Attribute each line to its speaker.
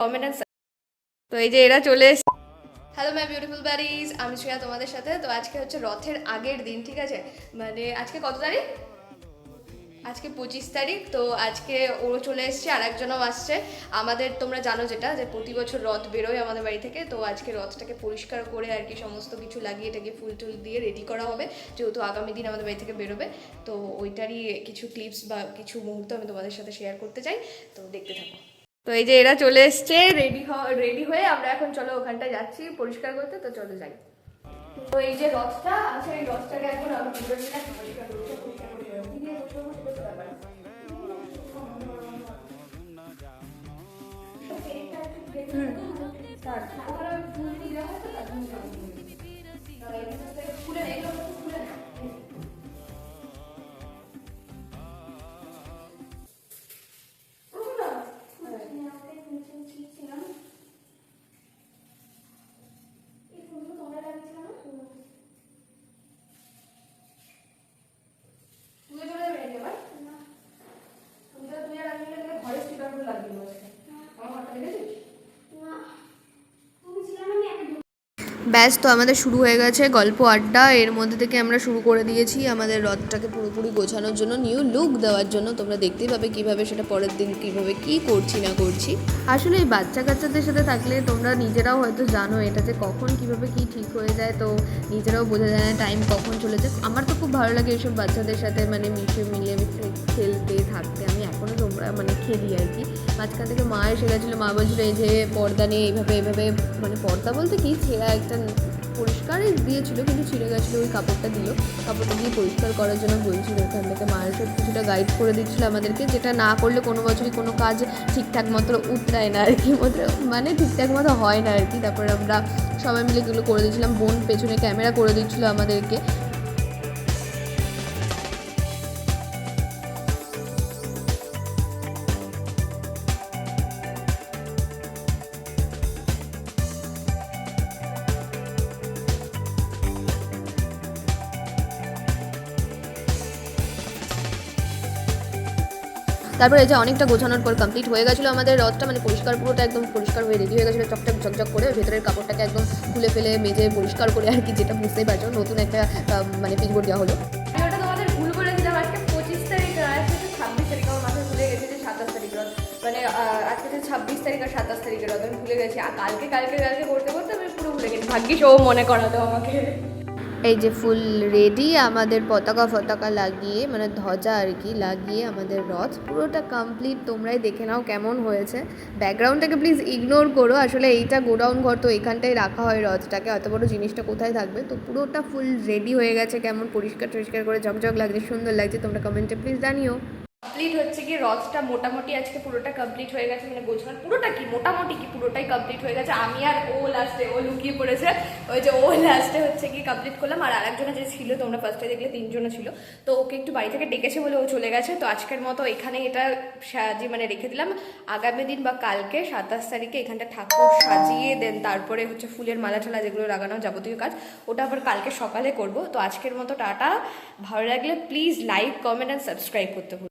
Speaker 1: Comment and তো এই যে এরা চলে এসেছে। হ্যালো মাই বিউটিফুল ব্যারিজ, আমি শ্রেয়া তোমাদের সাথে। তো আজকে হচ্ছে রথের আগের দিন, ঠিক আছে? মানে আজকে কত তারিখ? আজকে 25 তারিখ। তো আজকে ও চলে এসছে, আর একজনও আসছে আমাদের। তোমরা জানো যেটা, যে প্রতি বছর রথ বেরোয় আমাদের বাড়ি থেকে। তো আজকে রথটাকে পরিষ্কার করে আর কি সমস্ত কিছু লাগিয়ে এটাকে ফুল টুল দিয়ে রেডি করা হবে, যেহেতু আগামী দিন আমাদের বাড়ি থেকে বেরোবে। তো ওইটারই কিছু ক্লিপস বা কিছু মুহূর্ত আমি তোমাদের সাথে শেয়ার করতে চাই, তো দেখতে থাকো। তো এই যে এরা চলে এসছে রেডি হয়ে, আমরা এখন চলো ওখানটায় যাচ্ছি পরিষ্কার করতে। তো চলো যাই। তো এই যে রথটা আছে, এই রথটাকে এখন আমি পরিষ্কার করছি। ব্যাস, তো আমাদের শুরু হয়ে গেছে গল্প আড্ডা। এর মধ্যে থেকে আমরা শুরু করে দিয়েছি আমাদের রথটাকে পুরোপুরি গোছানোর জন্য, নিউ লুক দেওয়ার জন্য। তোমরা দেখতেই পাবে কীভাবে সেটা পরের দিন কীভাবে কী করছি না করছি। আসলে এই বাচ্চা কাচ্চাদের সাথে থাকলে তোমরা নিজেরাও হয়তো জানো এটা যে কখন কীভাবে কী ঠিক হয়ে যায়, তো নিজেরাও বোঝা যায় না টাইম কখন চলে যায়। আমার তো খুব ভালো লাগে এইসব বাচ্চাদের সাথে মানে মিলে খেলতে থাকতে। আমি এখনও তোমরা মানে খেলি আর কি। মাঝখান থেকে মা এসে গেছিলো, মা বলছিলো এই যে পর্দা নিয়ে এইভাবে মানে পর্দা বলতে কি ছেঁড়া একটা পরিষ্কারই দিয়েছিল, কিন্তু ছিঁড়ে গেছিলো, ওই কাপড়টা কাপড়টা দিয়ে পরিষ্কার করার জন্য বলছিল। ওখান থেকে মায়ের সব কিছুটা গাইড করে দিচ্ছিলো আমাদেরকে, যেটা না করলে কোনো বছরই কোনো কাজ ঠিকঠাক মতো উতরায় না আর কি, মানে ঠিকঠাক মতো হয় না আর কি। তারপরে আমরা সবাই মিলে এগুলো করে দিচ্ছিলাম। বোন পেছনে ক্যামেরা করে দিচ্ছিলো আমাদেরকে। তারপরে এই যে অনেকটা গোছানোর পর কমপ্লিট হয়ে গেছিলো আমাদের রথটা, মানে পরিষ্কার, পুরোটা একদম পরিষ্কার হয়ে রেডি হয়ে গেছিলো, চকচক ঝকঝক করে। ভেতরের কাপড়টাকে একদম খুলে ফেলে মেজে পরিষ্কার করে আর কি, যেটা বুঝতেই পারছো নতুন একটা মানে পিনবোর্ড দেওয়া হলো। ওটা তোমাদের ভুল বলেছিলাম, আজকে 25 তারিখ, আজকে 26 তারিখ, আমার মাথায় ভুলে গেছে যে 27 তারিখ রথ। মানে আজকে যে 26 তারিখ আর 27 তারিখের রথ আমি ভুলে গেছি। আর কালকে করতে করতে আমি পুরো ভুলে গেছি। ভাগ্যিস ও মনে করাতো আমাকে। এই যে ফুল রেডি আমাদের পতাকা লাগিয়ে, মানে ধ্বজা আর কি লাগিয়ে আমাদের রথ পুরোটা কমপ্লিট। তোমরাই দেখে নাও কেমন হয়েছে। ব্যাকগ্রাউন্ডটাকে প্লিজ ইগনোর করো, আসলে এইটা গোডাউন ঘর, তো এখানটায় রাখা হয় রথটাকে, অত বড় জিনিসটা কোথায় থাকবে। তো পুরোটা ফুল রেডি হয়ে গেছে, কেমন পরিষ্কার করে ঝকঝক লাগছে, সুন্দর লাগছে। তোমরা কমেন্টে প্লিজ জানিও। কমপ্লিট হচ্ছে কি রথটা মোটামুটি আজকে পুরোটা কমপ্লিট হয়ে গেছে, মানে গোছানো পুরোটা কি মোটামুটি কি পুরোটাই কমপ্লিট হয়ে গেছে। আমি আর ও লাস্টে, ও লুকিয়ে পড়েছে, ওই যে ও লাস্টে হচ্ছে কি কমপ্লিট করলাম। আর আরেকজনে যে ছিল, তোমরা ফার্স্টে দেখলে 3জনে ছিল, তো ওকে একটু বাড়ি থেকে ডেকেছে বলে ও চলে গেছে। তো আজকের মতো এখানে এটা সাজিয়ে মানে রেখে দিলাম। আগামী দিন বা কালকে 27 তারিখে এখানটা ঠাকুর সাজিয়ে দেন, তারপরে হচ্ছে ফুলের মালা ঠালা যেগুলো লাগানো যাবতীয় কাজ, ওটা আবার কালকে সকালে করব। তো আজকের মতো টাটা। ভালো লাগলে please like, comment and subscribe করতে